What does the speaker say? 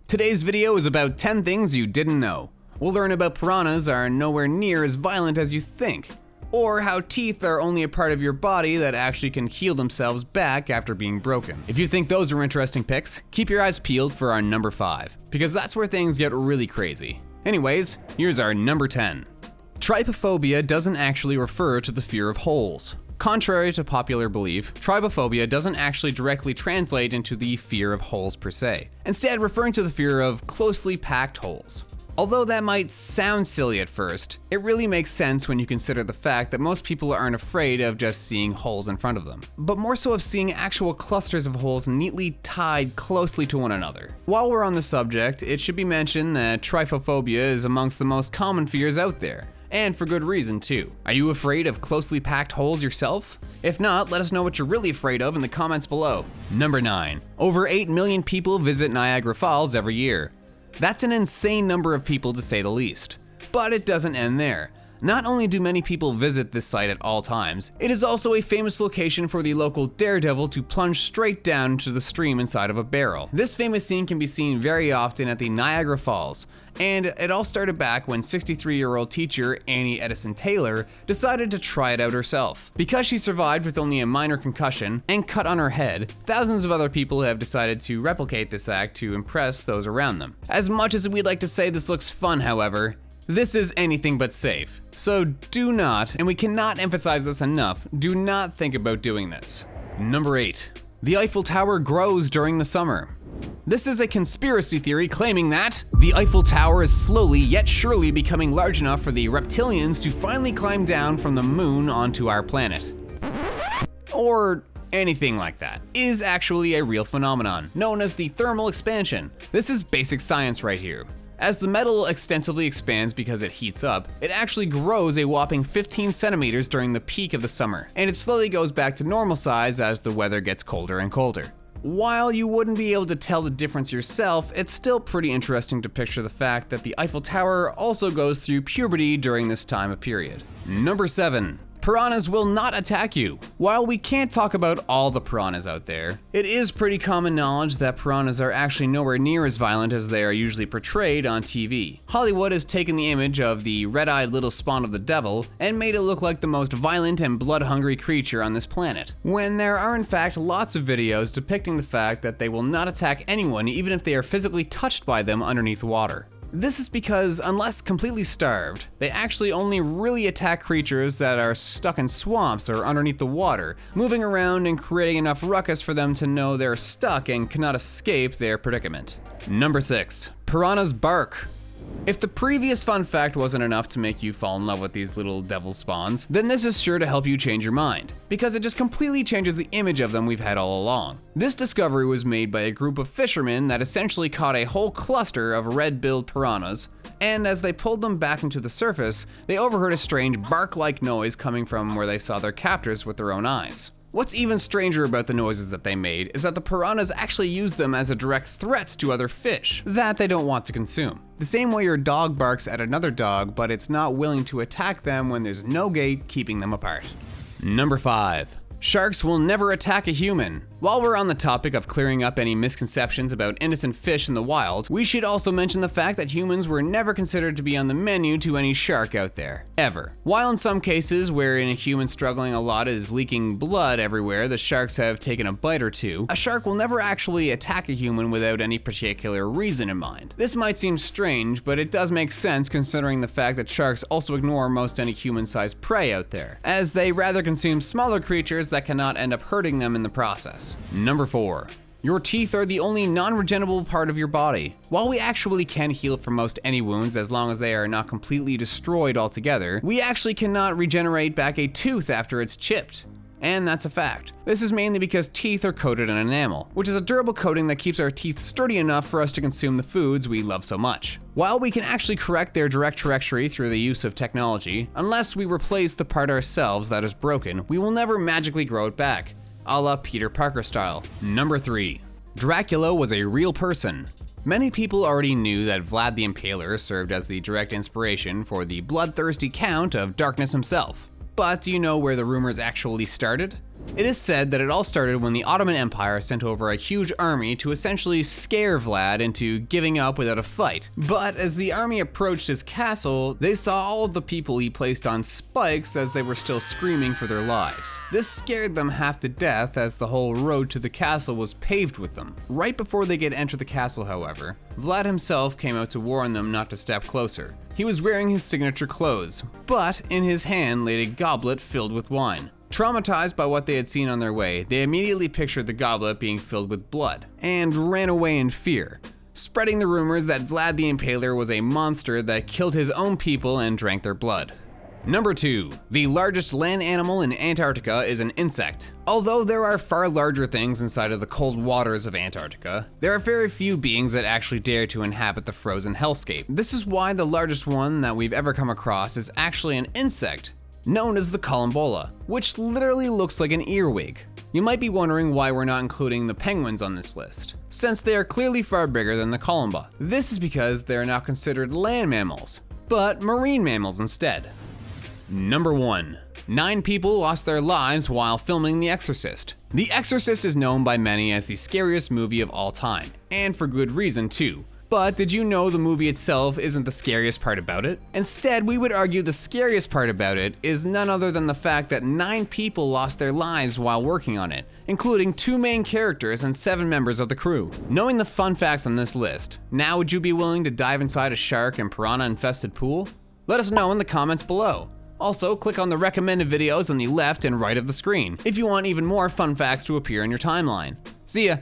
Today's video is about 10 things you didn't know. We'll learn about piranhas are nowhere near as violent as you think, or how teeth are only a part of your body that actually can heal themselves back after being broken. If you think those are interesting picks, keep your eyes peeled for our number 5, because that's where things get really crazy. Anyways, here's our number 10. Trypophobia doesn't actually refer to the fear of holes. Contrary to popular belief, trypophobia doesn't actually directly translate into the fear of holes per se, instead referring to the fear of closely packed holes. Although that might sound silly at first, it really makes sense when you consider the fact that most people aren't afraid of just seeing holes in front of them, but more so of seeing actual clusters of holes neatly tied closely to one another. While we're on the subject, it should be mentioned that trypophobia is amongst the most common fears out there. And for good reason too. Are you afraid of closely packed holes yourself? If not, let us know what you're really afraid of in the comments below. Number 9. Over 8 million people visit Niagara Falls every year. That's an insane number of people to say the least. But it doesn't end there. Not only do many people visit this site at all times, it is also a famous location for the local Daredevil to plunge straight down into the stream inside of a barrel. This famous scene can be seen very often at the Niagara Falls, and it all started back when 63-year-old teacher Annie Edison Taylor decided to try it out herself. Because she survived with only a minor concussion and cut on her head, thousands of other people have decided to replicate this act to impress those around them. As much as we'd like to say this looks fun, however, this is anything but safe. So do not, and we cannot emphasize this enough, do not think about doing this. Number 8. The Eiffel Tower grows during the summer. This is a conspiracy theory claiming that the Eiffel Tower is slowly yet surely becoming large enough for the reptilians to finally climb down from the moon onto our planet. Or anything like that. Is actually a real phenomenon, known as the thermal expansion. This is basic science right here. As the metal extensively expands because it heats up, it actually grows a whopping 15 centimeters during the peak of the summer, and it slowly goes back to normal size as the weather gets colder and colder. While you wouldn't be able to tell the difference yourself, it's still pretty interesting to picture the fact that the Eiffel Tower also goes through puberty during this time of period. Number 7. Piranhas will not attack you. While we can't talk about all the piranhas out there, it is pretty common knowledge that piranhas are actually nowhere near as violent as they are usually portrayed on TV. Hollywood has taken the image of the red-eyed little spawn of the devil and made it look like the most violent and blood-hungry creature on this planet, when there are in fact lots of videos depicting the fact that they will not attack anyone even if they are physically touched by them underneath water. This is because, unless completely starved, they actually only really attack creatures that are stuck in swamps or underneath the water, moving around and creating enough ruckus for them to know they're stuck and cannot escape their predicament. Number 6. Piranhas Bark. If the previous fun fact wasn't enough to make you fall in love with these little devil spawns, then this is sure to help you change your mind, because it just completely changes the image of them we've had all along. This discovery was made by a group of fishermen that essentially caught a whole cluster of red-billed piranhas, and as they pulled them back into the surface, they overheard a strange bark-like noise coming from where they saw their captors with their own eyes. What's even stranger about the noises that they made is that the piranhas actually use them as a direct threat to other fish that they don't want to consume. The same way your dog barks at another dog, but it's not willing to attack them when there's no gate keeping them apart. Number 5. Sharks will never attack a human. While we're on the topic of clearing up any misconceptions about innocent fish in the wild, we should also mention the fact that humans were never considered to be on the menu to any shark out there, ever. While in some cases wherein a human struggling a lot is leaking blood everywhere, the sharks have taken a bite or two, a shark will never actually attack a human without any particular reason in mind. This might seem strange, but it does make sense considering the fact that sharks also ignore most any human-sized prey out there, as they rather consume smaller creatures that cannot end up hurting them in the process. Number 4. Your teeth are the only non-regenerable part of your body. While we actually can heal from most any wounds as long as they are not completely destroyed altogether, we actually cannot regenerate back a tooth after it's chipped. And that's a fact. This is mainly because teeth are coated in enamel, which is a durable coating that keeps our teeth sturdy enough for us to consume the foods we love so much. While we can actually correct their direct trajectory through the use of technology, unless we replace the part ourselves that is broken, we will never magically grow it back, a la Peter Parker style. Number 3. Dracula was a real person. Many people already knew that Vlad the Impaler served as the direct inspiration for the bloodthirsty Count of Darkness himself. But do you know where the rumors actually started? It is said that it all started when the Ottoman Empire sent over a huge army to essentially scare Vlad into giving up without a fight. But as the army approached his castle, they saw all of the people he placed on spikes as they were still screaming for their lives. This scared them half to death as the whole road to the castle was paved with them. Right before they could enter the castle, however, Vlad himself came out to warn them not to step closer. He was wearing his signature clothes, but in his hand lay a goblet filled with wine. Traumatized by what they had seen on their way, they immediately pictured the goblet being filled with blood, and ran away in fear, spreading the rumors that Vlad the Impaler was a monster that killed his own people and drank their blood. Number 2. The largest land animal in Antarctica is an insect. Although there are far larger things inside of the cold waters of Antarctica, there are very few beings that actually dare to inhabit the frozen hellscape. This is why the largest one that we've ever come across is actually an insect, known as the columbola, which literally looks like an earwig. You might be wondering why we're not including the penguins on this list, since they are clearly far bigger than the columba. This is because they are not considered land mammals, but marine mammals instead. Number 1. 9 people lost their lives while filming The Exorcist. The Exorcist is known by many as the scariest movie of all time, and for good reason too. But did you know the movie itself isn't the scariest part about it? Instead, we would argue the scariest part about it is none other than the fact that 9 people lost their lives while working on it, including 2 main characters and 7 members of the crew. Knowing the fun facts on this list, now would you be willing to dive inside a shark and piranha-infested pool? Let us know in the comments below. Also, click on the recommended videos on the left and right of the screen if you want even more fun facts to appear in your timeline. See ya!